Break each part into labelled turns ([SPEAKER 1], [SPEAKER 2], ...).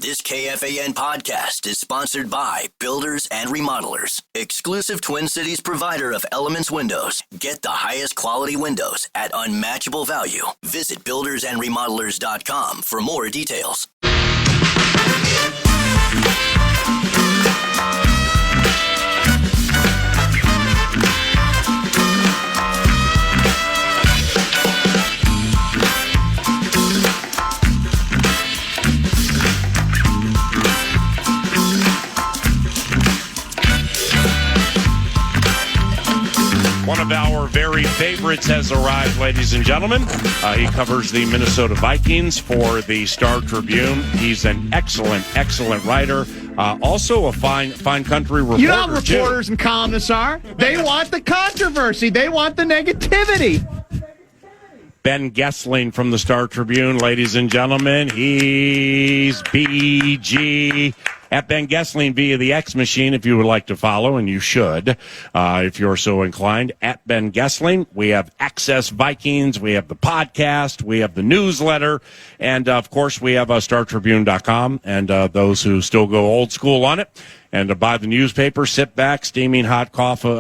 [SPEAKER 1] This KFAN podcast is sponsored by Builders and Remodelers, exclusive Twin Cities provider of Elements Windows. Get the highest quality windows at unmatchable value. Visit buildersandremodelers.com for more details.
[SPEAKER 2] One of our very favorites has arrived, ladies and gentlemen. He covers the Minnesota Vikings for the Star Tribune. He's an excellent, excellent writer. Also a fine country reporter.
[SPEAKER 3] You know how reporters and columnists are? They want the controversy. They want the negativity.
[SPEAKER 2] Ben Goessling from the Star Tribune, ladies and gentlemen. He's BG. At Ben Goessling via the X machine, if you would like to follow, and you should, if you're so inclined. At Ben Goessling, we have Access Vikings, we have the podcast, we have the newsletter, and of course we have StarTribune.com. And those who still go old school on it and buy the newspaper, sit back, steaming hot coffee,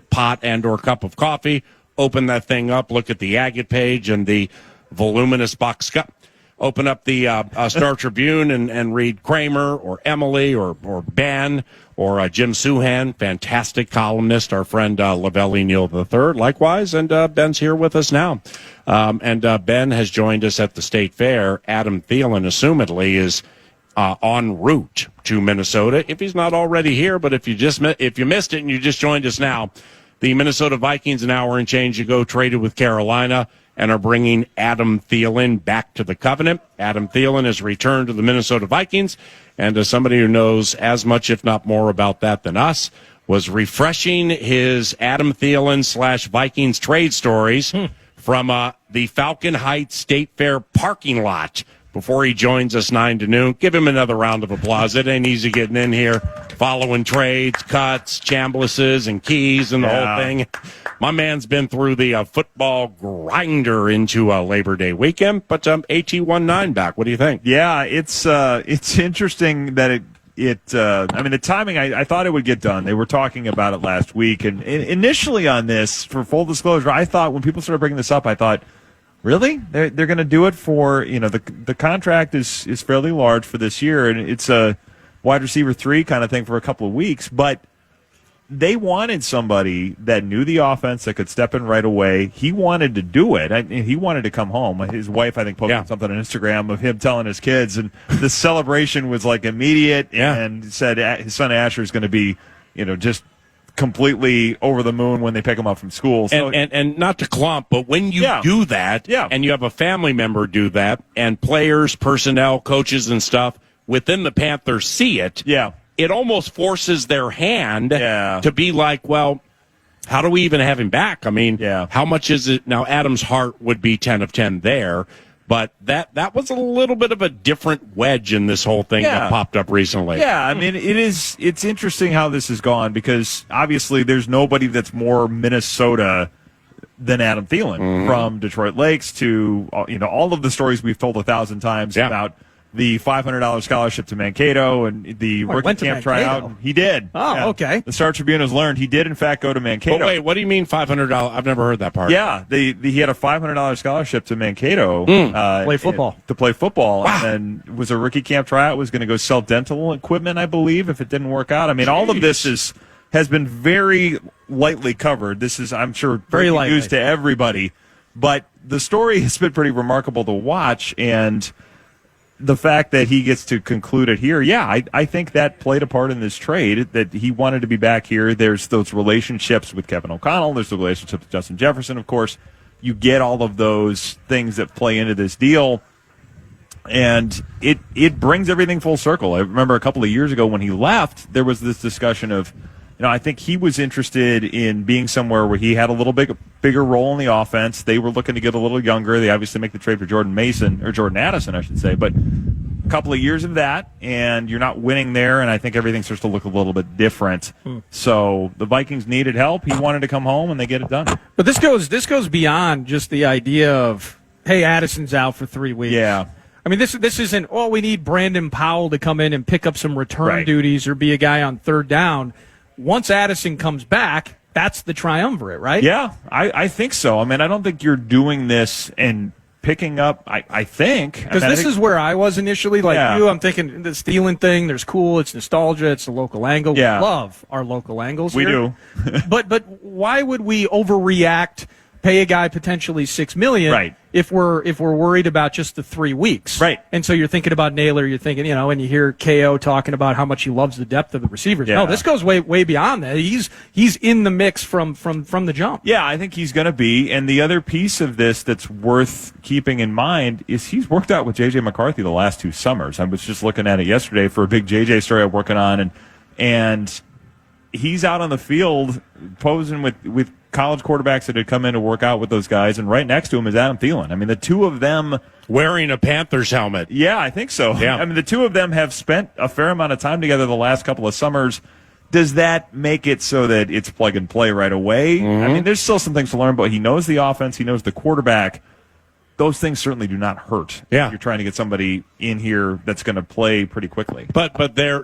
[SPEAKER 2] pot and or cup of coffee, open that thing up, look at the agate page and the voluminous box cup. Open up the Star Tribune and read Kramer or Emily or Ben or Jim Suhan, fantastic columnist, our friend Lavelli Neal III, likewise, and Ben's here with us now. And Ben has joined us at the State Fair. Adam Thielen, assumedly, is en route to Minnesota, if he's not already here. But if you missed it and you just joined us now, the Minnesota Vikings, an hour and change ago, traded with Carolina and are bringing Adam Thielen back to the Covenant. Adam Thielen has returned to the Minnesota Vikings, and as somebody who knows as much, if not more, about that than us, was refreshing his Adam Thielen / Vikings trade stories from the Falcon Heights State Fair parking lot before he joins us 9 to noon. Give him another round of applause. It ain't easy getting in here, following trades, cuts, Chamblises, and keys, and the whole thing. My man's been through the football grinder into Labor Day weekend, but AT19 back. What do you think?
[SPEAKER 4] Yeah, it's interesting that I mean, the timing, I thought it would get done. They were talking about it last week, and initially on this, for full disclosure, I thought when people started bringing this up, I thought, really? They're going to do it for, the contract is fairly large for this year, and it's a wide receiver 3 kind of thing for a couple of weeks, but they wanted somebody that knew the offense, that could step in right away. He wanted to do it. He wanted to come home. His wife, I think, posted something on Instagram of him telling his kids, and the celebration was like immediate, and said his son Asher is going to be, just completely over the moon when they pick him up from school. So,
[SPEAKER 2] and not to clump, but when you do that, and you have a family member do that, and players, personnel, coaches, and stuff within the Panthers see it, it almost forces their hand to be like, well, how do we even have him back? I mean, how much is it? Now, Adam's heart would be 10 of 10 there, but that was a little bit of a different wedge in this whole thing that popped up recently.
[SPEAKER 4] Yeah, I mean, it's interesting how this has gone, because obviously there's nobody that's more Minnesota than Adam Thielen, from Detroit Lakes to, all of the stories we've told 1,000 times about the $500 scholarship to Mankato and the rookie camp tryout. He did.
[SPEAKER 3] Oh, okay.
[SPEAKER 4] The Star Tribune has learned he did, in fact, go to Mankato.
[SPEAKER 2] But wait, what do you mean $500? I've never heard that part.
[SPEAKER 4] Yeah, he had a $500 scholarship to Mankato
[SPEAKER 3] play football.
[SPEAKER 4] To play football.
[SPEAKER 2] Wow.
[SPEAKER 4] And was a rookie camp tryout, was going to go sell dental equipment, I believe, if it didn't work out. I mean, all of this has been very lightly covered. This is, I'm sure, very news to everybody. But the story has been pretty remarkable to watch, and the fact that he gets to conclude it here, I think that played a part in this trade, that he wanted to be back here. There's those relationships with Kevin O'Connell. There's the relationship with Justin Jefferson, of course. You get all of those things that play into this deal, and it brings everything full circle. I remember a couple of years ago when he left, there was this discussion of, I think he was interested in being somewhere where he had a little bigger role in the offense. They were looking to get a little younger. They obviously make the trade for Jordan Addison, I should say. But a couple of years of that, and you're not winning there, and I think everything starts to look a little bit different. So the Vikings needed help. He wanted to come home, and they get it done.
[SPEAKER 3] But this goes beyond just the idea of, hey, Addison's out for 3 weeks.
[SPEAKER 4] Yeah.
[SPEAKER 5] I mean, this isn't, we need Brandon Powell to come in and pick up some return duties or be a guy on third down. Once Addison comes back, that's the triumvirate, right?
[SPEAKER 4] Yeah, I think so. I mean, I don't think you're doing this and picking up, I think.
[SPEAKER 5] Because this is where I was initially, you. I'm thinking the Thielen thing, there's cool, it's nostalgia, it's a local angle.
[SPEAKER 4] Yeah.
[SPEAKER 5] We love our local angles
[SPEAKER 4] We
[SPEAKER 5] here.
[SPEAKER 4] do.
[SPEAKER 5] but why would we overreact, pay a guy potentially $6 million if we're worried about just the 3 weeks?
[SPEAKER 4] Right.
[SPEAKER 5] And so you're thinking about Naylor, you're thinking, and you hear KO talking about how much he loves the depth of the receivers.
[SPEAKER 4] Yeah.
[SPEAKER 5] No, this goes way beyond that. He's in the mix from the jump.
[SPEAKER 4] Yeah, I think he's going to be. And the other piece of this that's worth keeping in mind is he's worked out with J.J. McCarthy the last 2 summers. I was just looking at it yesterday for a big J.J. story I'm working on, and he's out on the field posing with college quarterbacks that had come in to work out with those guys, and right next to him is Adam Thielen. I mean, the two of them
[SPEAKER 2] wearing a Panthers helmet.
[SPEAKER 4] Yeah, I think so.
[SPEAKER 2] Yeah.
[SPEAKER 4] I mean, the two of them have spent a fair amount of time together the last couple of summers. Does that make it so that it's plug and play right away?
[SPEAKER 2] Mm-hmm.
[SPEAKER 4] I mean, there's still some things to learn, but he knows the offense, he knows the quarterback. Those things certainly do not hurt.
[SPEAKER 2] Yeah.
[SPEAKER 4] You're trying to get somebody in here that's going to play pretty quickly.
[SPEAKER 2] But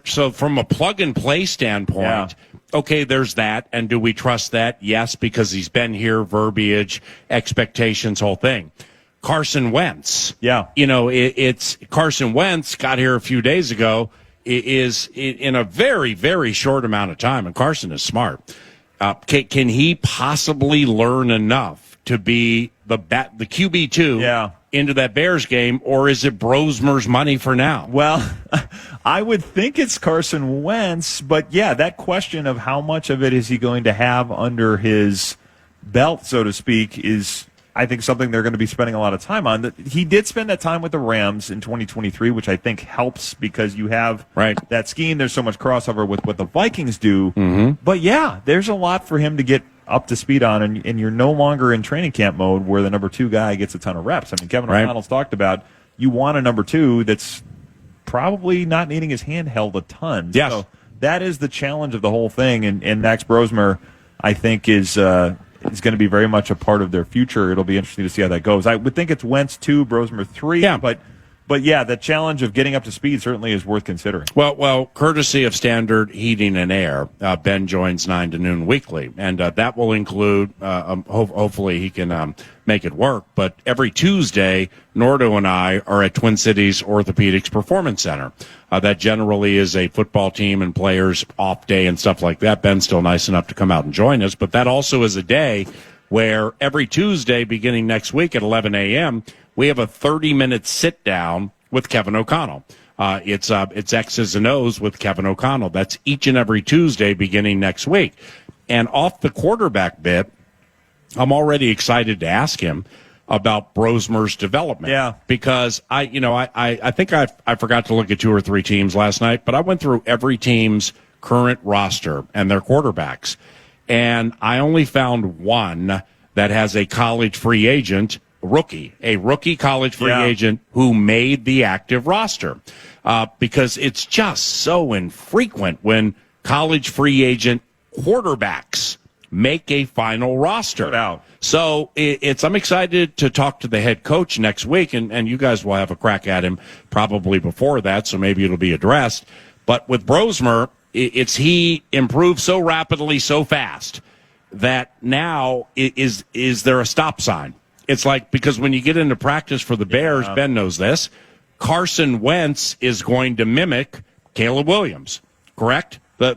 [SPEAKER 2] so from a plug and play standpoint, okay, there's that. And do we trust that? Yes, because he's been here, verbiage, expectations, whole thing. Carson Wentz.
[SPEAKER 4] Yeah.
[SPEAKER 2] It's Carson Wentz got here a few days ago, is in a very, very short amount of time, and Carson is smart. Can he possibly learn enough to be the QB2 into that Bears game, or is it Brosmer's money for now?
[SPEAKER 4] Well, I would think it's Carson Wentz, but that question of how much of it is he going to have under his belt, so to speak, is, I think, something they're going to be spending a lot of time on. He did spend that time with the Rams in 2023, which I think helps because you have that scheme. There's so much crossover with what the Vikings do.
[SPEAKER 2] Mm-hmm.
[SPEAKER 4] But, there's a lot for him to get up to speed on, and you're no longer in training camp mode where the number 2 guy gets a ton of reps. I mean, Kevin O'Connell's talked about you want a number 2 that's probably not needing his hand held a ton.
[SPEAKER 2] Yes.
[SPEAKER 4] So that is the challenge of the whole thing, and Max Brosmer, I think, is going to be very much a part of their future. It'll be interesting to see how that goes. I would think it's Wentz 2, Brosmer 3, but the challenge of getting up to speed certainly is worth considering.
[SPEAKER 2] Well, courtesy of Standard Heating and Air, Ben joins 9 to noon weekly, and that will include, hopefully he can make it work, but every Tuesday, Nordo and I are at Twin Cities Orthopedics Performance Center. That generally is a football team and players off day and stuff like that. Ben's still nice enough to come out and join us, but that also is a day where every Tuesday, beginning next week at 11 a.m., we have a 30-minute sit-down with Kevin O'Connell. It's X's and O's with Kevin O'Connell. That's each and every Tuesday beginning next week. And off the quarterback bit, I'm already excited to ask him about Brosmer's development.
[SPEAKER 4] Yeah.
[SPEAKER 2] Because I think I forgot to look at 2 or 3 teams last night, but I went through every team's current roster and their quarterbacks. And I only found one that has a college free agent a rookie college free agent who made the active roster, because it's just so infrequent when college free agent quarterbacks make a final roster. So I'm excited to talk to the head coach next week, and you guys will have a crack at him probably before that, so maybe it'll be addressed. But with Brosmer, he improved so rapidly, so fast, that now is there a stop sign? It's like, because when you get into practice for the Bears, Ben knows this, Carson Wentz is going to mimic Caleb Williams, correct? The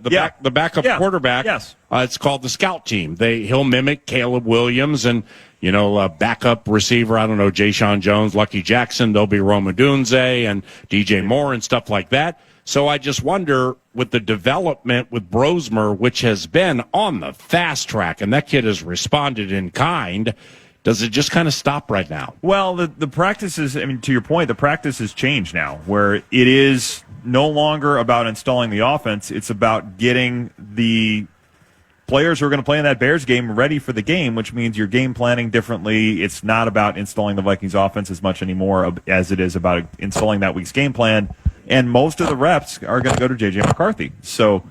[SPEAKER 2] backup quarterback.
[SPEAKER 4] Yes.
[SPEAKER 2] It's called the scout team. He'll mimic Caleb Williams and, backup receiver, I don't know, Ja'Shawn Jones, Lucky Jackson. There'll be Roma Dunze and DJ Moore and stuff like that. So I just wonder, with the development with Brosmer, which has been on the fast track, and that kid has responded in kind, does it just kind of stop right now?
[SPEAKER 4] Well, the practices, to your point, the practice has changed now, where it is no longer about installing the offense. It's about getting the players who are going to play in that Bears game ready for the game, which means you're game planning differently. It's not about installing the Vikings offense as much anymore as it is about installing that week's game plan. And most of the reps are going to go to J.J. McCarthy. So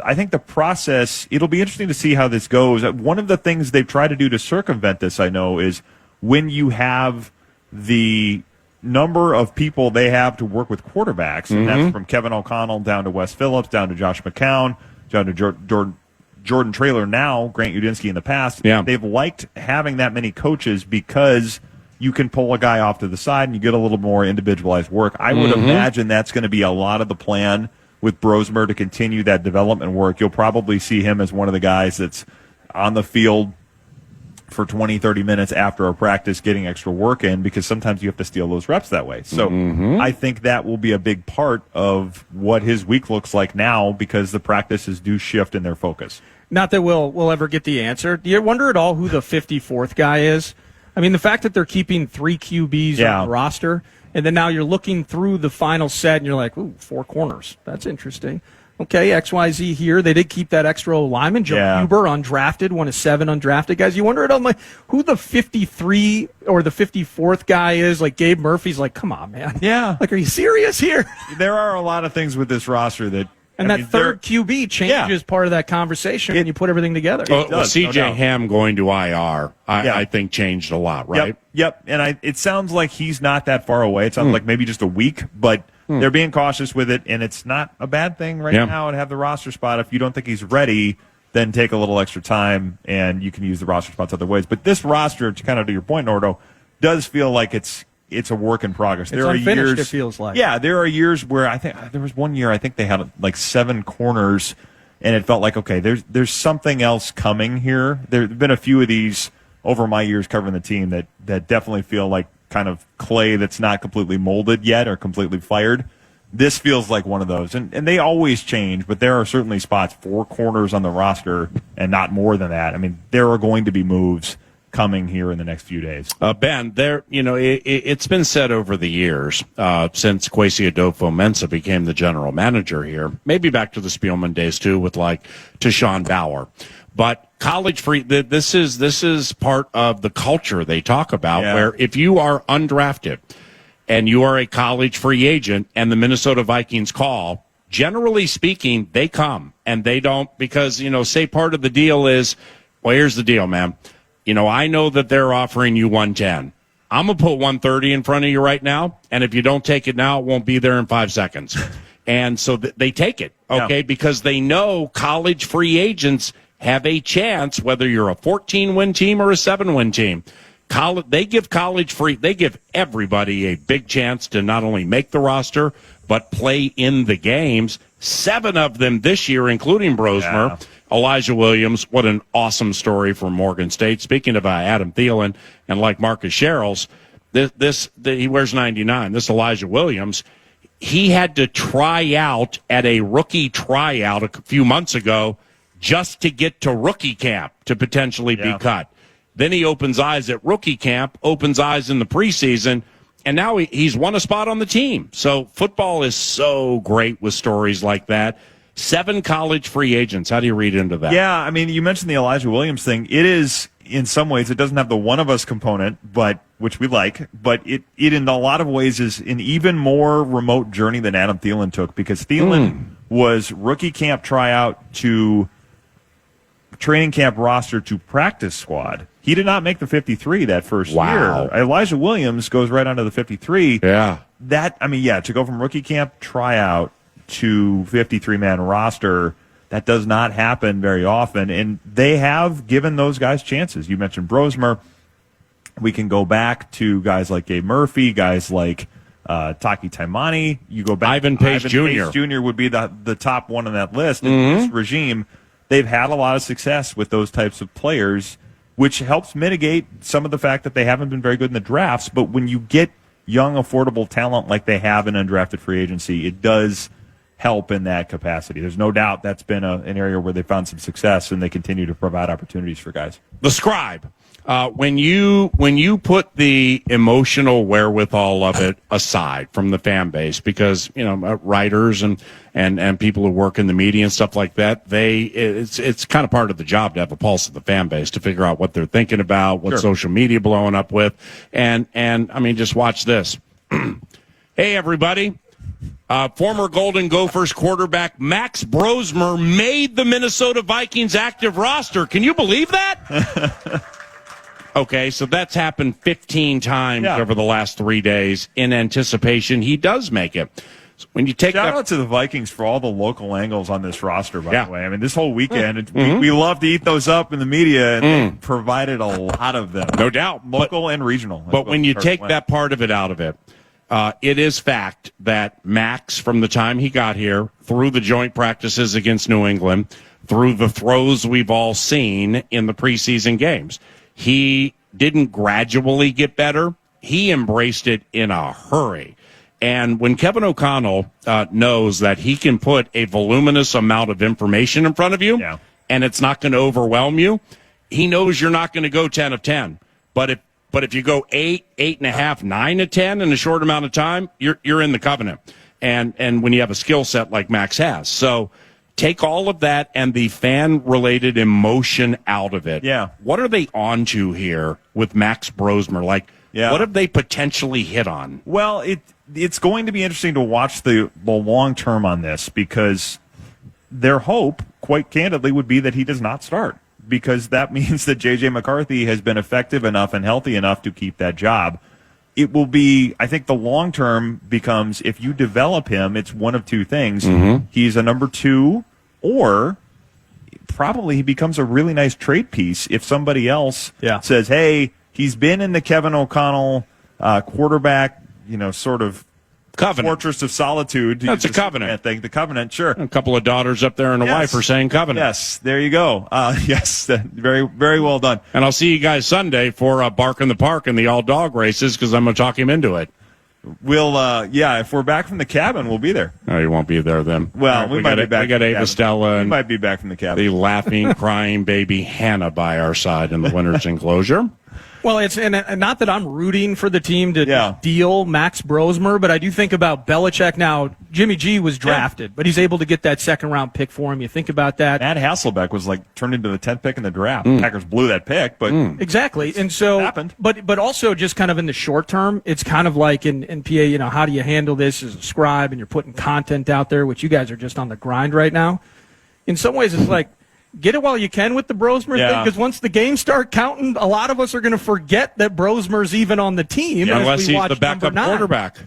[SPEAKER 4] I think the process, it'll be interesting to see how this goes. One of the things they've tried to do to circumvent this, I know, is when you have the number of people they have to work with quarterbacks, and that's from Kevin O'Connell down to Wes Phillips, down to Josh McCown, down to Jordan Traylor now, Grant Udinski in the past.
[SPEAKER 2] Yeah.
[SPEAKER 4] They've liked having that many coaches because you can pull a guy off to the side and you get a little more individualized work. I would imagine that's going to be a lot of the plan with Brosmer to continue that development work. You'll probably see him as one of the guys that's on the field for 20, 30 minutes after a practice getting extra work in, because sometimes you have to steal those reps that way. So I think that will be a big part of what his week looks like now, because the practices do shift in their focus.
[SPEAKER 5] Not that we'll ever get the answer. Do you wonder at all who the 54th guy is? I mean, the fact that they're keeping 3 QBs on the roster, and then now you're looking through the final set and you're like, ooh, 4 corners. That's interesting. Okay, XYZ here. They did keep that extra lineman. Joe Huber, undrafted, one of 7 undrafted guys. You wonder at all, like, who the 53 or the 54th guy is. Like, Gabe Murphy's like, come on, man.
[SPEAKER 4] Yeah.
[SPEAKER 5] Like, are you serious here?
[SPEAKER 4] There are a lot of things with this roster that...
[SPEAKER 5] And third QB changes part of that conversation when you put everything together.
[SPEAKER 2] Well, CJ Ham going to IR, I think, changed a lot, right?
[SPEAKER 4] Yep. And it sounds like he's not that far away. It sounds like maybe just a week, but they're being cautious with it, and it's not a bad thing now to have the roster spot. If you don't think he's ready, then take a little extra time, and you can use the roster spots other ways. But this roster, to your point, Nordo, does feel like it's a work in progress.
[SPEAKER 5] It's unfinished, it feels like.
[SPEAKER 4] Yeah, there are years where I think there was one year I think they had like 7 corners, and it felt like, okay, there's something else coming here. There have been a few of these over my years covering the team that definitely feel like kind of clay that's not completely molded yet or completely fired. This feels like one of those. And they always change, but there are certainly spots, 4 corners on the roster and not more than that. I mean, there are going to be moves coming here in the next few days. Ben,
[SPEAKER 2] it's been said over the years, since Kwesi Adolfo-Mensah became the general manager here, maybe back to the Spielman days too, with like Tashawn Bauer. But this is part of the culture they talk about, where if you are undrafted and you are a college free agent and the Minnesota Vikings call, generally speaking, they come, and they don't, because, say part of the deal is, well, here's the deal, man. I know that they're offering you 110. I'm going to put 130 in front of you right now, and if you don't take it now, it won't be there in 5 seconds. And so they take it, because they know college free agents have a chance, whether you're a 14-win team or a 7-win team. They give everybody a big chance to not only make the roster, but play in the games. 7 of them this year, including Brosmer. Yeah. Elijah Williams, what an awesome story from Morgan State. Speaking of Adam Thielen and like Marcus Sherrills, he wears 99. This Elijah Williams, he had to try out at a rookie tryout a few months ago just to get to rookie camp to potentially be cut. Then he opens eyes at rookie camp, opens eyes in the preseason, and now he's won a spot on the team. So football is so great with stories like that. 7 college free agents. How do you read into that?
[SPEAKER 4] Yeah, I mean, you mentioned the Elijah Williams thing. It is, in some ways, it doesn't have the one of us component, which we like, but it in a lot of ways is an even more remote journey than Adam Thielen took, because Thielen was rookie camp tryout to training camp roster to practice squad. He did not make the 53 that first year. Elijah Williams goes right onto the 53.
[SPEAKER 2] Yeah.
[SPEAKER 4] To go from rookie camp tryout to 53-man roster, that does not happen very often, and they have given those guys chances. You mentioned Brosmer. We can go back to guys like Gabe Murphy, guys like Taki Taimani. You go back.
[SPEAKER 2] Ivan Pace Jr.
[SPEAKER 4] Pace Jr. would be the top one on that list. In this regime, they've had a lot of success with those types of players, which helps mitigate some of the fact that they haven't been very good in the drafts. But when you get young, affordable talent like they have in undrafted free agency, it does help in that capacity. There's no doubt that's been an area where they found some success, and they continue to provide opportunities for guys.
[SPEAKER 2] The Scribe. When you put the emotional wherewithal of it aside from the fan base, because writers and people who work in the media and stuff like that, it's kind of part of the job to have a pulse of the fan base, to figure out what they're thinking about, what social media blowing up with, and I mean, just watch this. Hey everybody. Former Golden Gophers quarterback Max Brosmer made the Minnesota Vikings active roster. Can you believe that? Okay, so that's happened 15 times over the last 3 days in anticipation he does make it. So when you take
[SPEAKER 4] Shout out to the Vikings for all the local angles on this roster, by the way. I mean, this whole weekend, we love to eat those up in the media, and they provided a lot of them.
[SPEAKER 2] No doubt.
[SPEAKER 4] Local and regional.
[SPEAKER 2] But when you take that part of it out of it, it is fact that Max, from the time he got here, through the joint practices against New England, through the throws we've all seen in the preseason games, he didn't gradually get better. He embraced it in a hurry. And when Kevin O'Connell knows that he can put a voluminous amount of information in front of you, and it's not going to overwhelm you, he knows you're not going to go 10 of 10. But if you go 8, 8.5, 9 of 10 in a short amount of time, you're in the covenant. And when you have a skill set like Max has. So take all of that and the fan-related emotion out of it.
[SPEAKER 4] Yeah.
[SPEAKER 2] What are they on to here with Max Brosmer? What have they potentially hit on?
[SPEAKER 4] Well, it's going to be interesting to watch the long term on this, because their hope, quite candidly, would be that he does not start, because that means that J.J. McCarthy has been effective enough and healthy enough to keep that job. It will be, I think the long term becomes, if you develop him, it's one of two things. He's a number 2, or probably he becomes a really nice trade piece if somebody else says, hey, he's been in the Kevin O'Connell quarterback, sort of
[SPEAKER 2] covenant.
[SPEAKER 4] Fortress of solitude.
[SPEAKER 2] That's a covenant.
[SPEAKER 4] The covenant, sure.
[SPEAKER 2] A couple of daughters up there and a wife are saying covenant.
[SPEAKER 4] Yes, there you go. Yes, very, very well done.
[SPEAKER 2] And I'll see you guys Sunday for Bark in the Park and the all-dog races, because I'm going to talk him into it.
[SPEAKER 4] We'll, if we're back from the cabin, we'll be there.
[SPEAKER 2] No, you won't be there then.
[SPEAKER 4] Well, we might be back.
[SPEAKER 2] We got Ava Stella.
[SPEAKER 4] We might be back from the cabin.
[SPEAKER 2] The laughing, crying baby Hannah by our side in the winner's enclosure.
[SPEAKER 5] Well, it's and not that I'm rooting for the team to deal Max Brosmer, but I do think about Belichick now. Jimmy G was drafted, but he's able to get that second-round pick for him. You think about that.
[SPEAKER 4] Matt Hasselbeck was turned into the 10th pick in the draft. Packers blew that pick, but
[SPEAKER 5] exactly. And so,
[SPEAKER 4] happened.
[SPEAKER 5] But also just kind of in the short term, it's kind of like in PA. How do you handle this as a scribe, and you're putting content out there, which you guys are just on the grind right now. In some ways, it's like, get it while you can with the Brosmer thing, because once the games start counting, a lot of us are going to forget that Brosmer's even on the team.
[SPEAKER 2] Unless he's the backup quarterback.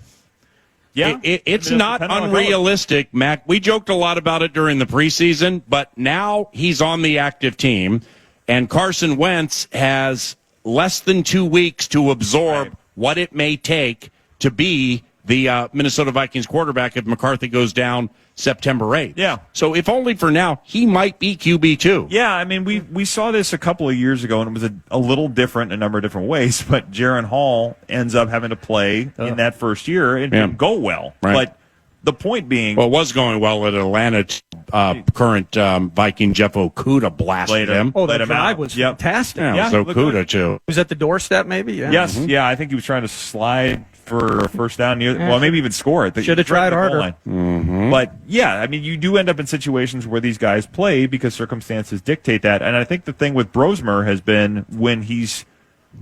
[SPEAKER 4] Yeah.
[SPEAKER 2] It's not unrealistic, Mac. We joked a lot about it during the preseason, but now he's on the active team, and Carson Wentz has less than 2 weeks to absorb what it may take to be the Minnesota Vikings quarterback if McCarthy goes down September 8th.
[SPEAKER 4] Yeah.
[SPEAKER 2] So if only for now, he might be QB2.
[SPEAKER 4] Yeah, I mean, we saw this a couple of years ago, and it was a little different in a number of different ways, but Jaron Hall ends up having to play in that first year and didn't go well.
[SPEAKER 2] Right.
[SPEAKER 4] But the point being...
[SPEAKER 2] Well, it was going well at Atlanta. Current Viking Jeff Okudah blasted him.
[SPEAKER 5] Oh, that drive was fantastic.
[SPEAKER 2] Yeah, it was Okudah, too.
[SPEAKER 5] Was that the doorstep, maybe? Yeah.
[SPEAKER 4] Yes, I think he was trying to slide for a first down, maybe even score it.
[SPEAKER 5] Should have tried harder.
[SPEAKER 4] But, I mean, you do end up in situations where these guys play because circumstances dictate that. And I think the thing with Brosmer has been, when he's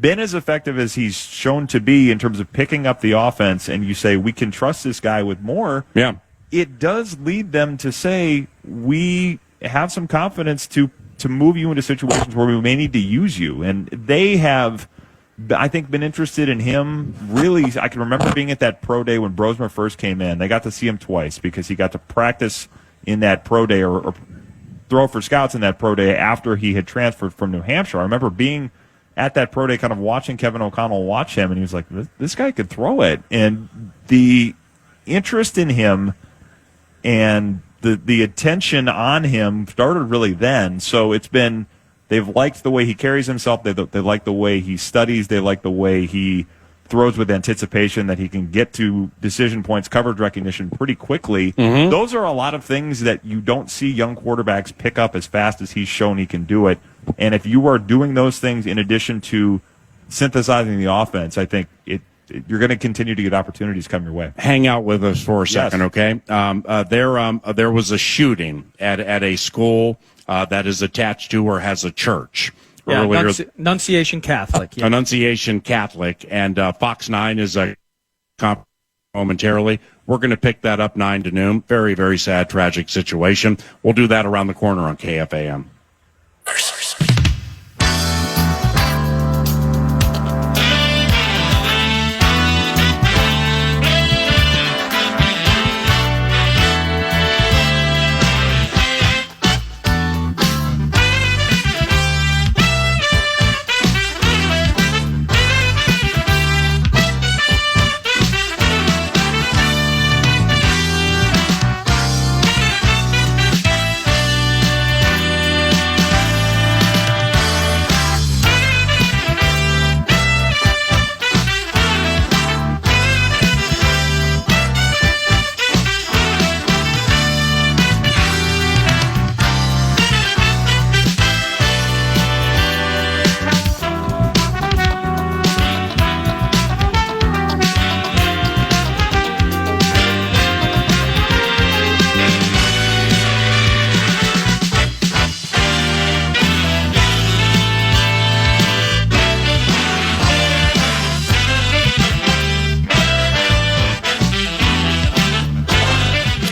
[SPEAKER 4] been as effective as he's shown to be in terms of picking up the offense, and you say, we can trust this guy with more, it does lead them to say, we have some confidence to move you into situations where we may need to use you. And they have, I think, been interested in him. Really, I can remember being at that pro day when Brosmer first came in. They got to see him twice because he got to practice in that pro day or throw for scouts in that pro day after he had transferred from New Hampshire. I remember being at that pro day kind of watching Kevin O'Connell watch him, and he was like, this guy could throw it. And the interest in him and the attention on him started really then. So it's been, they've liked the way he carries himself. They like the way he studies. They like the way he throws with anticipation, that he can get to decision points, coverage recognition pretty quickly. Those are a lot of things that you don't see young quarterbacks pick up as fast as he's shown he can do it. And if you are doing those things in addition to synthesizing the offense, I think you're going to continue to get opportunities come your way.
[SPEAKER 2] Hang out with us for a second, okay? There was a shooting at a school that is attached to or has a church.
[SPEAKER 5] Annunciation Catholic. Yeah.
[SPEAKER 2] Annunciation Catholic, and Fox 9 is a momentarily. We're going to pick that up 9 to noon. Very, very sad, tragic situation. We'll do that around the corner on KFAN.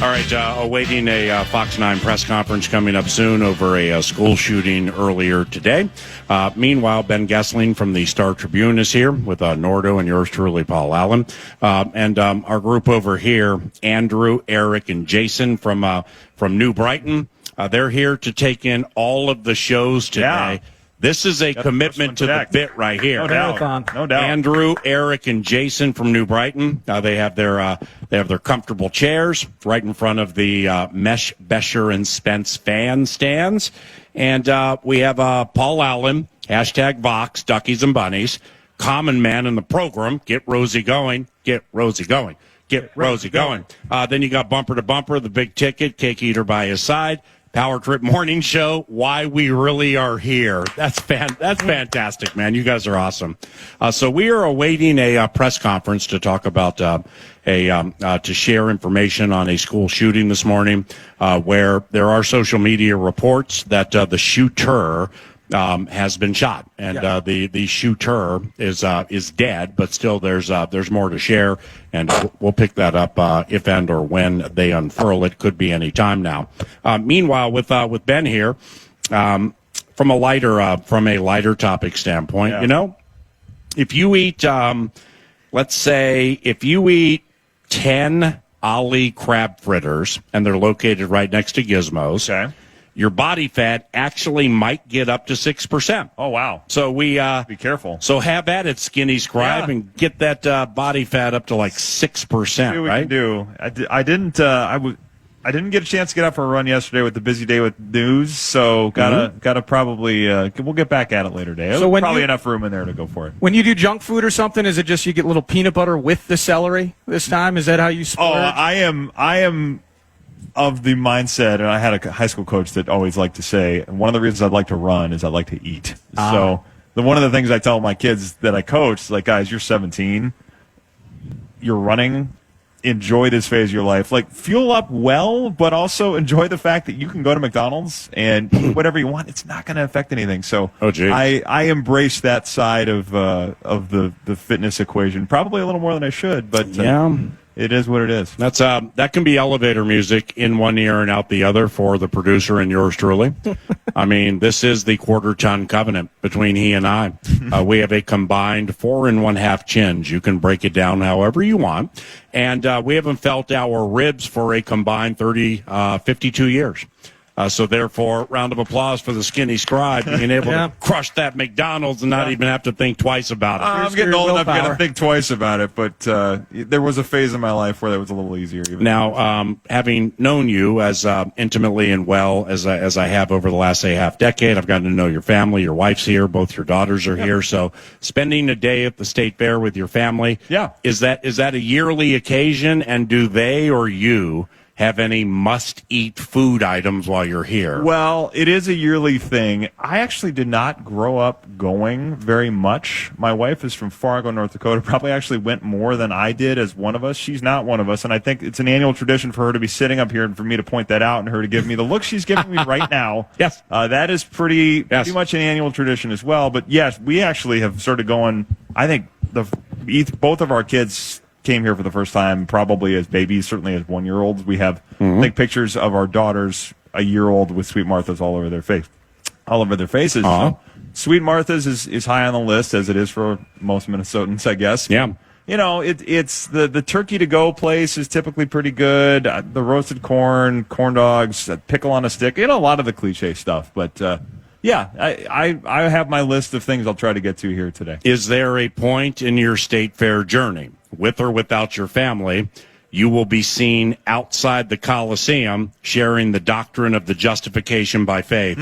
[SPEAKER 2] All right, awaiting a Fox 9 press conference coming up soon over a school shooting earlier today. Meanwhile, Ben Goessling from the Star Tribune is here with Nordo and yours truly, Paul Allen. And our group over here, Andrew, Eric, and Jason from New Brighton, they're here to take in all of the shows today. Yeah. This is a commitment to the bit right here.
[SPEAKER 4] No doubt. No doubt.
[SPEAKER 2] Andrew, Eric, and Jason from New Brighton. They have their comfortable chairs right in front of the Mesh, Besher, and Spence fan stands. And we have Paul Allen, hashtag Vox, Duckies and Bunnies, common man in the program. Get Rosie going. Get Rosie going. Get Rosie going. Then you got Bumper to Bumper, the big ticket, cake eater by his side. Power Trip Morning Show, Why We Really Are Here. That's fantastic, man. You guys are awesome. So we are awaiting a press conference to talk about to share information on a school shooting this morning, where there are social media reports that the shooter has been shot, and the shooter is dead, but still there's more to share, and we'll pick that up if and or when they unfurl it. Could be any time now. Meanwhile, with Ben here, from a lighter topic standpoint, you know, if you eat, let's say, if you eat 10 Ollie crab fritters, and they're located right next to Gizmos.
[SPEAKER 4] Okay.
[SPEAKER 2] Your body fat actually might get up to 6%.
[SPEAKER 4] Oh, wow.
[SPEAKER 2] So we
[SPEAKER 4] be careful.
[SPEAKER 2] So have at it, Skinny Scribe, and get that body fat up to like 6%.
[SPEAKER 4] Right? Do. I didn't get a chance to get out for a run yesterday with the busy day with news, so gotta probably we'll get back at it later today. So probably enough room in there to go for it.
[SPEAKER 5] When you do junk food or something, is it just you get a little peanut butter with the celery this time? Is that how you splurge?
[SPEAKER 4] I am of the mindset, and I had a high school coach that always liked to say, and one of the reasons I'd like to run is I like to eat. So one of the things I tell my kids that I coach is like, guys, you're 17, you're running, enjoy this phase of your life. Like, fuel up well, but also enjoy the fact that you can go to McDonald's and eat whatever you want. It's not going to affect anything. So I embrace that side of the fitness equation, probably a little more than I should, but it is what it is.
[SPEAKER 2] That's that can be elevator music in one ear and out the other for the producer and yours truly. I mean, this is the quarter-ton covenant between he and I. We have a combined 4 1/2 chins. You can break it down however you want. And we haven't felt our ribs for a combined 52 years. So therefore, round of applause for the Skinny Scribe being able to crush that McDonald's and not even have to think twice about it.
[SPEAKER 4] I'm getting old enough to think twice about it, but there was a phase in my life where that was a little easier.
[SPEAKER 2] Now, having known you as intimately and well as I have over the last, say, half decade, I've gotten to know your family. Your wife's here. Both your daughters are here. So spending a day at the State Fair with your family, is that a yearly occasion, and do they or you have any must-eat food items while you're here?
[SPEAKER 4] Well, it is a yearly thing. I actually did not grow up going very much. My wife is from Fargo, North Dakota, probably actually went more than I did as one of us. She's not one of us, and I think it's an annual tradition for her to be sitting up here and for me to point that out and her to give me the look she's giving me right now.
[SPEAKER 2] Yes.
[SPEAKER 4] That is pretty much an annual tradition as well. But, yes, we actually have started going, I think both of our kids came here for the first time probably as babies, certainly as 1-year-olds. We have I think pictures of our daughters a year old with Sweet Martha's all over their faces. So Sweet Martha's is high on the list, as it is for most Minnesotans, I guess.
[SPEAKER 2] Yeah.
[SPEAKER 4] You know, it's the turkey to go place is typically pretty good. The roasted corn dogs, pickle on a stick, a lot of the cliche stuff. But I have my list of things I'll try to get to here today.
[SPEAKER 2] Is there a point in your State Fair journey, with or without your family, you will be seen outside the Coliseum sharing the doctrine of the justification by faith?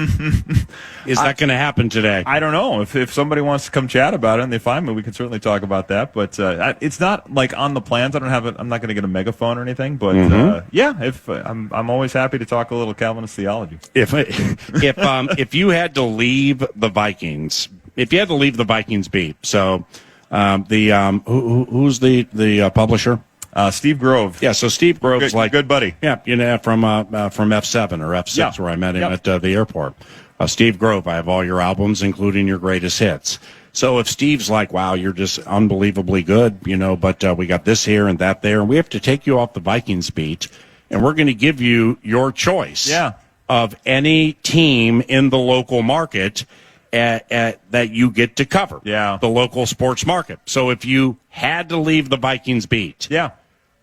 [SPEAKER 2] Is that going to happen today?
[SPEAKER 4] I don't know. If somebody wants to come chat about it and they find me, we can certainly talk about that. But it's not like on the plans. I don't have it. I'm not going to get a megaphone or anything. But I'm always happy to talk a little Calvinist theology.
[SPEAKER 2] If you had to leave the Vikings, beat, so who's the publisher?
[SPEAKER 4] Steve Grove.
[SPEAKER 2] Yeah, so Steve Grove's
[SPEAKER 4] good buddy.
[SPEAKER 2] Yeah, from F7 or F6 where I met him at the airport. Steve Grove, I have all your albums, including your greatest hits. So if Steve's like, wow, you're just unbelievably good, but we got this here and that there, and we have to take you off the Vikings beat and we're going to give you your choice of any team in the local market that you get to cover, the local sports market. So if you had to leave the Vikings beat,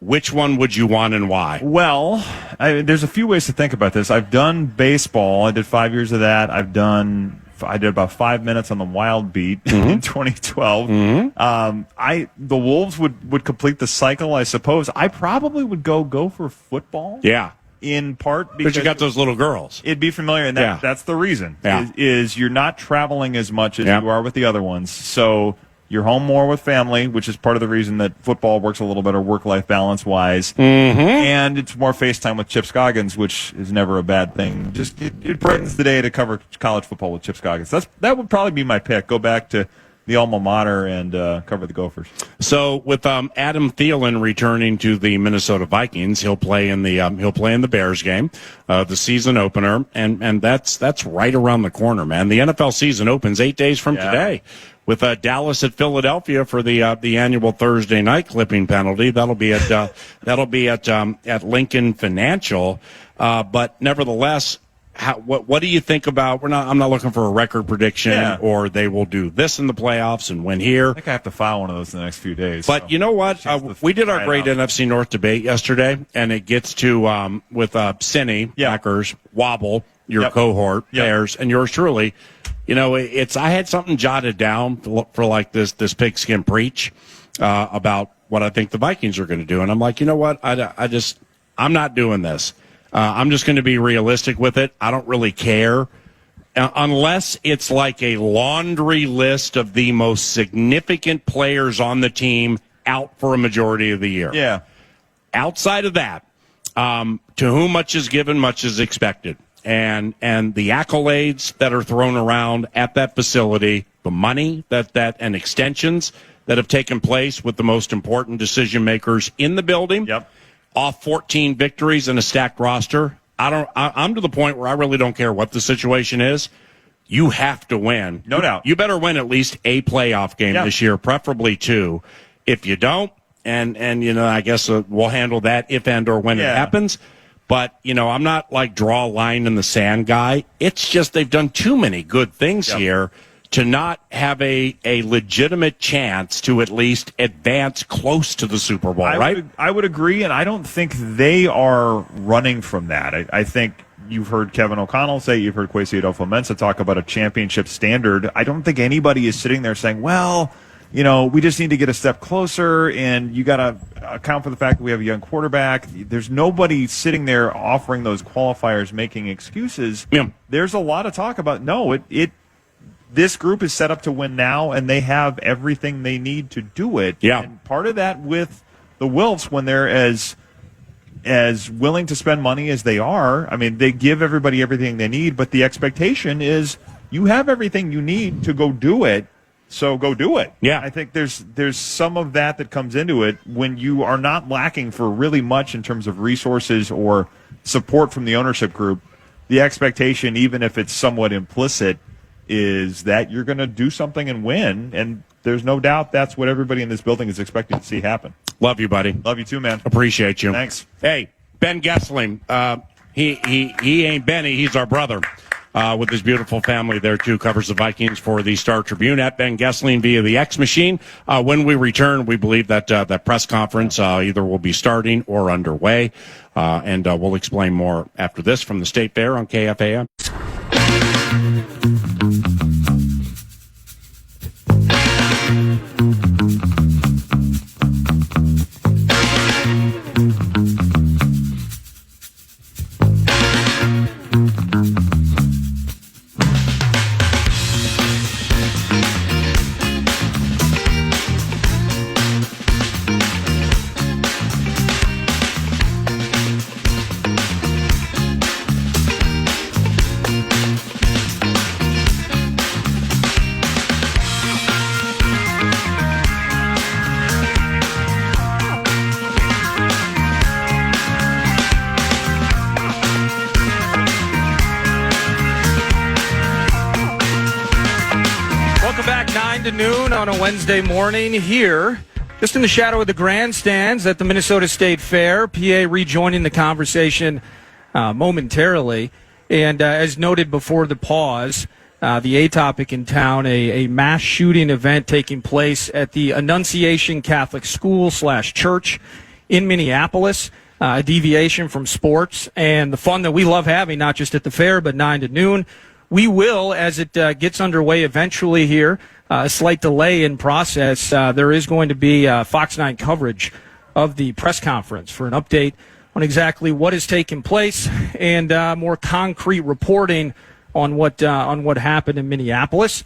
[SPEAKER 2] which one would you want and why?
[SPEAKER 4] Well, there's a few ways to think about this. I've done baseball. I did 5 years of that. I did about 5 minutes on the Wild beat in 2012. The Wolves would complete the cycle, I suppose. I probably would go for football.
[SPEAKER 2] Yeah.
[SPEAKER 4] In part because
[SPEAKER 2] you got those little girls.
[SPEAKER 4] It'd be familiar, and that's the reason. Is you're not traveling as much as you are with the other ones. So you're home more with family, which is part of the reason that football works a little better work-life balance-wise. And it's more FaceTime with Chip Scoggins, which is never a bad thing. Just it brightens the day to cover college football with Chip Scoggins. That would probably be my pick. Go back to the alma mater and cover the Gophers.
[SPEAKER 2] So with Adam Thielen returning to the Minnesota Vikings, he'll play in the Bears game, the season opener, and that's right around the corner, man. The NFL season opens 8 days from today, with Dallas at Philadelphia for the annual Thursday night clipping penalty. That'll be at Lincoln Financial, but nevertheless. What do you think about? I'm not looking for a record prediction, or they will do this in the playoffs and win here.
[SPEAKER 4] I think I have to file one of those in the next few days.
[SPEAKER 2] But you know what? We did our great NFC North debate yesterday, and it gets to with Cinny, Packers, Wobble, your cohort, Bears, and yours truly. You know, I had something jotted down for like this pigskin preach about what I think the Vikings are going to do, and I'm like, you know what? I'm not doing this. I'm just going to be realistic with it. I don't really care unless it's like a laundry list of the most significant players on the team out for a majority of the year.
[SPEAKER 4] Yeah.
[SPEAKER 2] Outside of that, to whom much is given, much is expected. And the accolades that are thrown around at that facility, the money and extensions that have taken place with the most important decision makers in the building. Off 14 victories and a stacked roster. I'm to the point where I really don't care what the situation is. You have to win.
[SPEAKER 4] No doubt.
[SPEAKER 2] You better win at least a playoff game this year, preferably 2. If you don't, and I guess we'll handle that if and or when it happens. But, I'm not like draw a line in the sand guy. It's just they've done too many good things here to not have a legitimate chance to at least advance close to the Super Bowl, right?
[SPEAKER 4] I would agree, and I don't think they are running from that. I think you've heard Kevin O'Connell say, you've heard Kwesi Adolfo-Mensah talk about a championship standard. I don't think anybody is sitting there saying, well, we just need to get a step closer, and you got to account for the fact that we have a young quarterback. There's nobody sitting there offering those qualifiers, making excuses. There's a lot of talk about, this group is set up to win now, and they have everything they need to do it. And part of that with the Wilfs, when they're as willing to spend money as they are, I mean, they give everybody everything they need, but the expectation is you have everything you need to go do it, so go do it. I think there's some of that comes into it when you are not lacking for really much in terms of resources or support from the ownership group. The expectation, even if it's somewhat implicit, is that you're going to do something and win, and there's no doubt that's what everybody in this building is expecting to see happen.
[SPEAKER 2] Love you, buddy.
[SPEAKER 4] Love you too, man.
[SPEAKER 2] Appreciate you.
[SPEAKER 4] Thanks.
[SPEAKER 2] Hey, Ben Goessling. He ain't Benny. He's our brother. With his beautiful family there, too. Covers the Vikings for the Star Tribune at Ben Goessling via the X Machine. When we return, we believe that that press conference either will be starting or underway. And we'll explain more after this from the State Fair on KFAN.
[SPEAKER 5] To noon on a Wednesday morning here Just in the shadow of the grandstands at the Minnesota State Fair, PA rejoining the conversation momentarily. And as noted before the pause, the A topic in town, a mass shooting event taking place at the Annunciation Catholic School / Church in Minneapolis, a deviation from sports and the fun that we love having, not just at the fair, but 9 to noon. We will, as it gets underway eventually here, a slight delay in process, there is going to be Fox 9 coverage of the press conference for an update on exactly what has taken place and more concrete reporting on what happened in Minneapolis.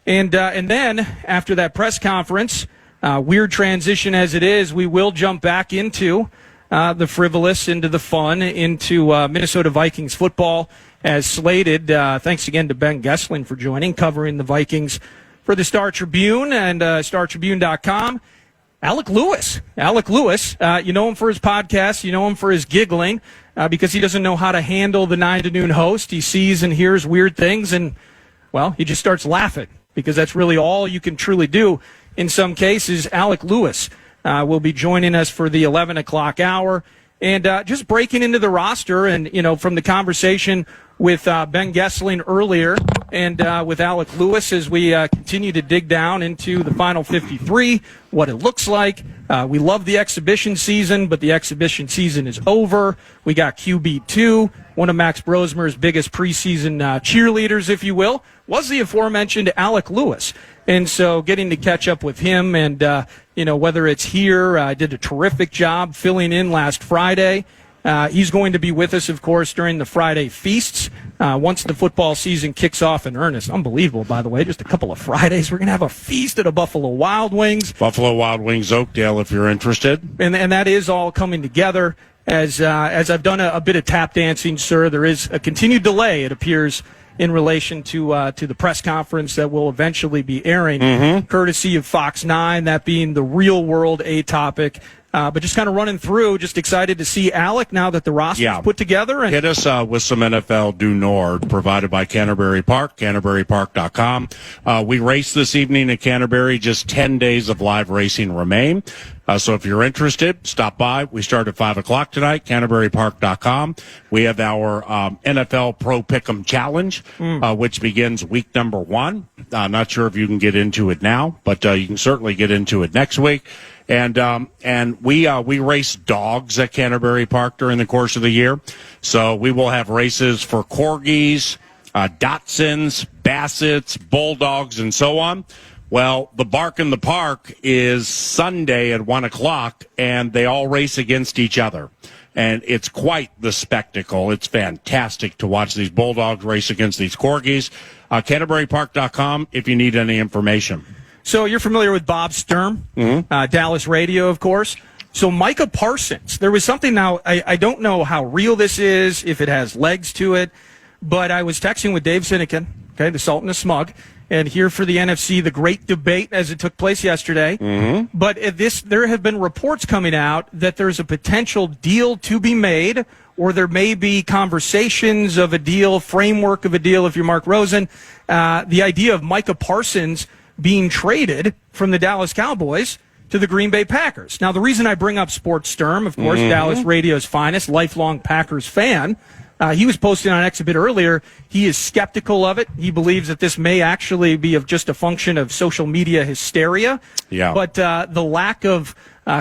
[SPEAKER 5] And then after that press conference, weird transition as it is, we will jump back into the frivolous, into the fun, into Minnesota Vikings football as slated. Thanks again to Ben Goessling for joining, covering the Vikings for the Star Tribune and StarTribune.com. Alec Lewis, you know him for his podcast, you know him for his giggling, because he doesn't know how to handle the 9 to noon host. He sees and hears weird things, and, well, he just starts laughing, because that's really all you can truly do in some cases. Alec Lewis will be joining us for the 11 o'clock hour, and just breaking into the roster, and, you know, from the conversation with Ben Goessling earlier and with Alec Lewis as we continue to dig down into the final 53, what it looks like. We love the exhibition season, but the exhibition season is over. We got QB2, one of Max Brosmer's biggest preseason cheerleaders, if you will, was the aforementioned Alec Lewis. And so getting to catch up with him and, you know, whether it's here, did a terrific job filling in last Friday. He's going to be with us, of course, during the Friday feasts once the football season kicks off in earnest. Unbelievable, by the way. Just a couple of Fridays. We're going to have a feast at a Buffalo Wild Wings.
[SPEAKER 2] Buffalo Wild Wings, Oakdale, if you're interested.
[SPEAKER 5] And that is all coming together. As I've done a bit of tap dancing, sir, there is a continued delay, it appears, in relation to the press conference that will eventually be airing, courtesy of Fox 9, that being the real world A topic. But just kind of running through, just excited to see Alec now that the roster's put together. And
[SPEAKER 2] hit us with some NFL du Nord provided by Canterbury Park, CanterburyPark.com. We race this evening at Canterbury. Just 10 days of live racing remain. So if you're interested, stop by. We start at 5 o'clock tonight, CanterburyPark.com. We have our NFL Pro Pick'em Challenge, which begins week number 1. Not sure if you can get into it now, but you can certainly get into it next week. And we race dogs at Canterbury Park during the course of the year. So we will have races for corgis, Dachshunds, Bassets, Bulldogs, and so on. Well, the Bark in the Park is Sunday at 1 o'clock, and they all race against each other. And it's quite the spectacle. It's fantastic to watch these Bulldogs race against these corgis. CanterburyPark.com if you need any information.
[SPEAKER 5] So you're familiar with Bob Sturm, Dallas radio, of course. So Micah Parsons, there was something now, I don't know how real this is, if it has legs to it, but I was texting with Dave Sinekin, okay, the Sultan of Smug, and here for the NFC, the great debate as it took place yesterday. But there have been reports coming out that there's a potential deal to be made, or there may be conversations of a deal, framework of a deal, if you're Mark Rosen. The idea of Micah Parsons being traded from the Dallas Cowboys to the Green Bay Packers. Now, the reason I bring up Sports Sturm, of course, Dallas radio's finest, lifelong Packers fan, he was posting on X a bit earlier. He is skeptical of it. He believes that this may actually be of just a function of social media hysteria. Yeah. But the lack of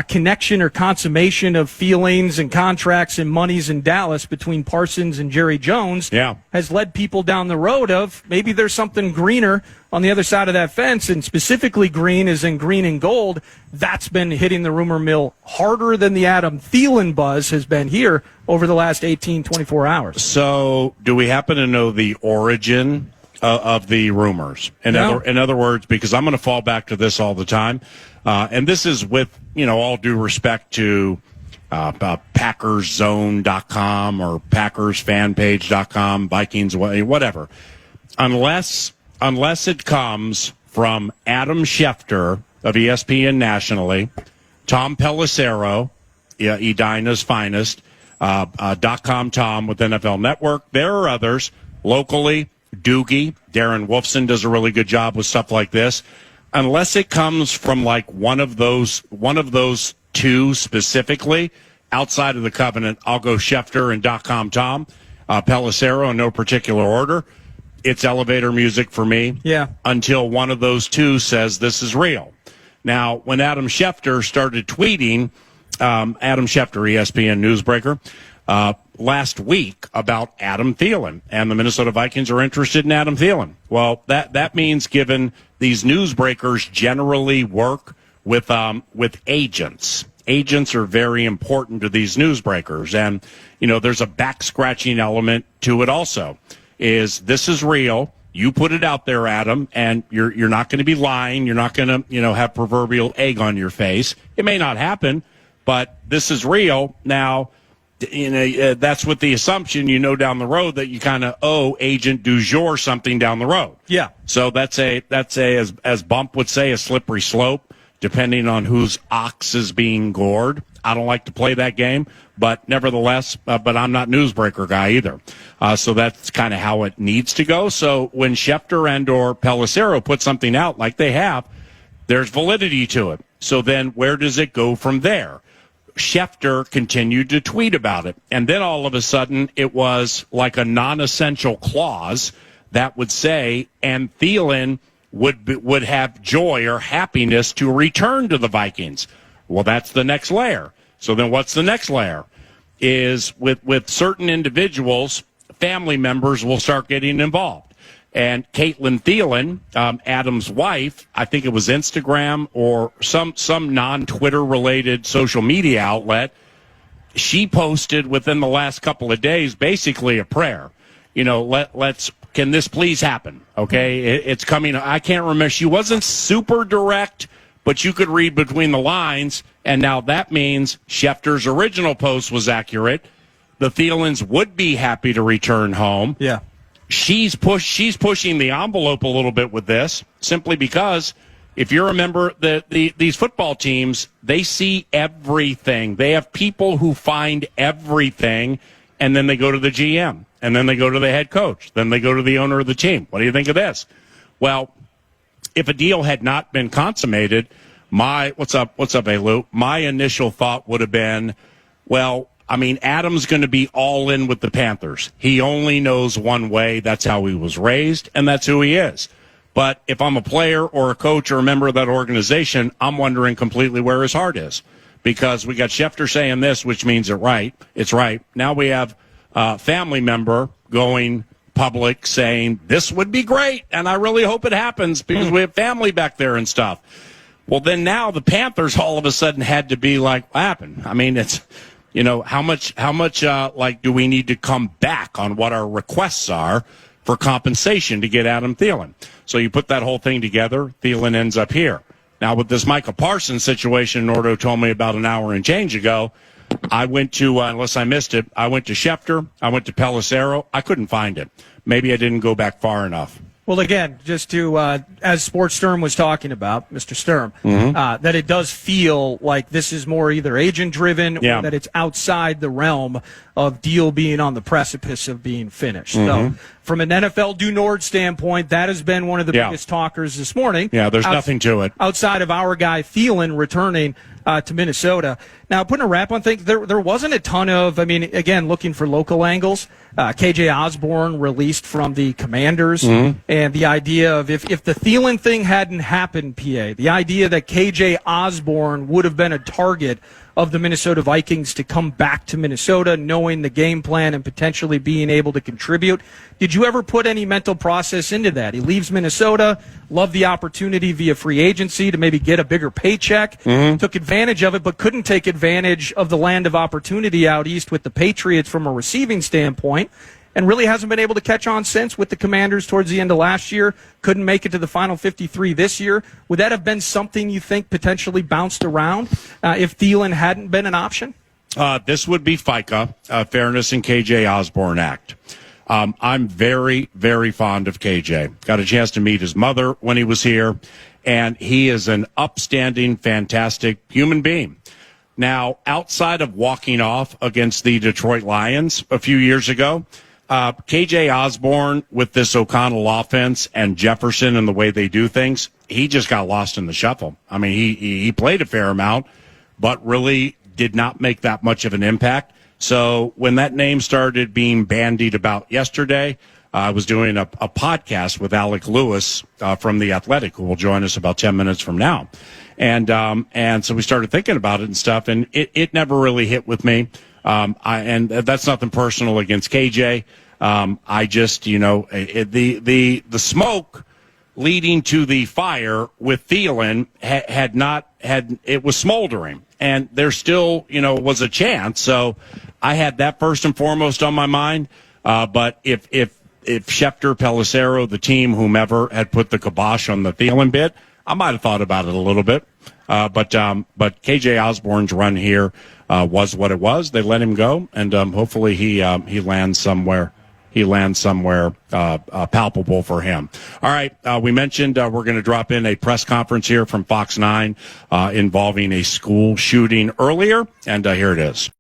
[SPEAKER 5] connection or consummation of feelings and contracts and monies in Dallas between Parsons and Jerry Jones has led people down the road of maybe there's something greener on the other side of that fence, and specifically green is in green and gold. That's been hitting the rumor mill harder than the Adam Thielen buzz has been here over the last 18, 24 hours.
[SPEAKER 2] So do we happen to know the origin of the rumors? In other words, because I'm going to fall back to this all the time, and this is with, all due respect to PackersZone.com or PackersFanPage.com, Vikings, whatever. Unless it comes from Adam Schefter of ESPN nationally, Tom Pelissero, Edina's finest, .com Tom with NFL Network. There are others locally. Doogie, Darren Wolfson does a really good job with stuff like this. unless it comes from like one of those two specifically outside of the covenant, I'll go Schefter and .com Tom, Pelissero in no particular order. It's elevator music for me.
[SPEAKER 5] Yeah.
[SPEAKER 2] Until one of those two says this is real. Now, when Adam Schefter started tweeting, Adam Schefter, ESPN newsbreaker, last week about Adam Thielen, and the Minnesota Vikings are interested in Adam Thielen. Well, that means, given these newsbreakers generally work with agents. Agents are very important to these newsbreakers, and there's a back scratching element to it also. Is this is real? You put it out there, Adam, and you're not going to be lying. You're not going to have proverbial egg on your face. It may not happen, but this is real. Now, that's with the assumption down the road that you kind of owe agent du jour something down the road.
[SPEAKER 5] Yeah.
[SPEAKER 2] So that's as Bump would say, a slippery slope, depending on whose ox is being gored. I don't like to play that game, but nevertheless, but I'm not newsbreaker guy either. So that's kind of how it needs to go. So when Schefter and or Pelissero put something out like they have, there's validity to it. So then where does it go from there? Schefter continued to tweet about it. And then all of a sudden it was like a non-essential clause that would say, and Thielen would have joy or happiness to return to the Vikings. Well, that's the next layer. So then what's the next layer? Is with certain individuals, family members will start getting involved. And Caitlin Thielen, Adam's wife, I think it was Instagram or some non-Twitter related social media outlet, she posted within the last couple of days basically a prayer. Can this please happen? Okay, it's coming. I can't remember. She wasn't super direct, but you could read between the lines. And now that means Schefter's original post was accurate. The Thielens would be happy to return home.
[SPEAKER 5] Yeah.
[SPEAKER 2] She's pushing the envelope a little bit with this, simply because if you remember these football teams, they see everything. They have people who find everything, and then they go to the GM, and then they go to the head coach, then they go to the owner of the team. What do you think of this? Well, if a deal had not been consummated, what's up, Lou? My initial thought would have been, well, Adam's going to be all in with the Panthers. He only knows one way. That's how he was raised, and that's who he is. But if I'm a player or a coach or a member of that organization, I'm wondering completely where his heart is. Because we got Schefter saying this, which means it's right. Now we have a family member going public saying, this would be great, and I really hope it happens because we have family back there and stuff. Well, then now the Panthers all of a sudden had to be like, what happened? It's... how much do we need to come back on what our requests are for compensation to get Adam Thielen? So you put that whole thing together, Thielen ends up here. Now with this Micah Parsons situation, Nordo told me about an hour and change ago, I went to, unless I missed it, I went to Schefter, I went to Pelissero, I couldn't find it. Maybe I didn't go back far enough.
[SPEAKER 5] Well, again, just to, as Sports Sturm was talking about, Mr. Sturm, that it does feel like this is more either agent-driven or that it's outside the realm of deal being on the precipice of being finished. So from an NFL due nord standpoint, that has been one of the biggest talkers this morning.
[SPEAKER 2] Yeah, there's nothing to it.
[SPEAKER 5] Outside of our guy Thielen returning to Minnesota. Now, putting a wrap on things, there wasn't a ton of, again, looking for local angles. KJ Osborne released from the Commanders, and the idea of if the Thielen thing hadn't happened, PA, the idea that KJ Osborne would have been a target of the Minnesota Vikings to come back to Minnesota, knowing the game plan and potentially being able to contribute. Did you ever put any mental process into that? He leaves Minnesota, loved the opportunity via free agency to maybe get a bigger paycheck, took advantage of it, but couldn't take advantage of the land of opportunity out east with the Patriots from a receiving standpoint, and really hasn't been able to catch on since with the Commanders towards the end of last year. Couldn't make it to the final 53 this year. Would that have been something you think potentially bounced around if Thielen hadn't been an option?
[SPEAKER 2] This would be FICA, Fairness and KJ Osborne Act. I'm very, very fond of KJ. Got a chance to meet his mother when he was here, and he is an upstanding, fantastic human being. Now, outside of walking off against the Detroit Lions a few years ago, KJ Osborne with this O'Connell offense and Jefferson and the way they do things, he just got lost in the shuffle. I mean, he played a fair amount, but really did not make that much of an impact. So when that name started being bandied about yesterday, I was doing a podcast with Alec Lewis from The Athletic, who will join us about 10 minutes from now. And so we started thinking about it and stuff, and it never really hit with me. And that's nothing personal against KJ. I just, the smoke leading to the fire with Thielen it was smoldering, and there still, was a chance. So I had that first and foremost on my mind. But if Schefter, Pelissero, the team, whomever had put the kibosh on the Thielen bit, I might have thought about it a little bit. But KJ Osborne's run here was what it was. They let him go, and hopefully he lands somewhere. He lands somewhere palpable for him. All right, we mentioned we're going to drop in a press conference here from Fox 9 involving a school shooting earlier, and here it is.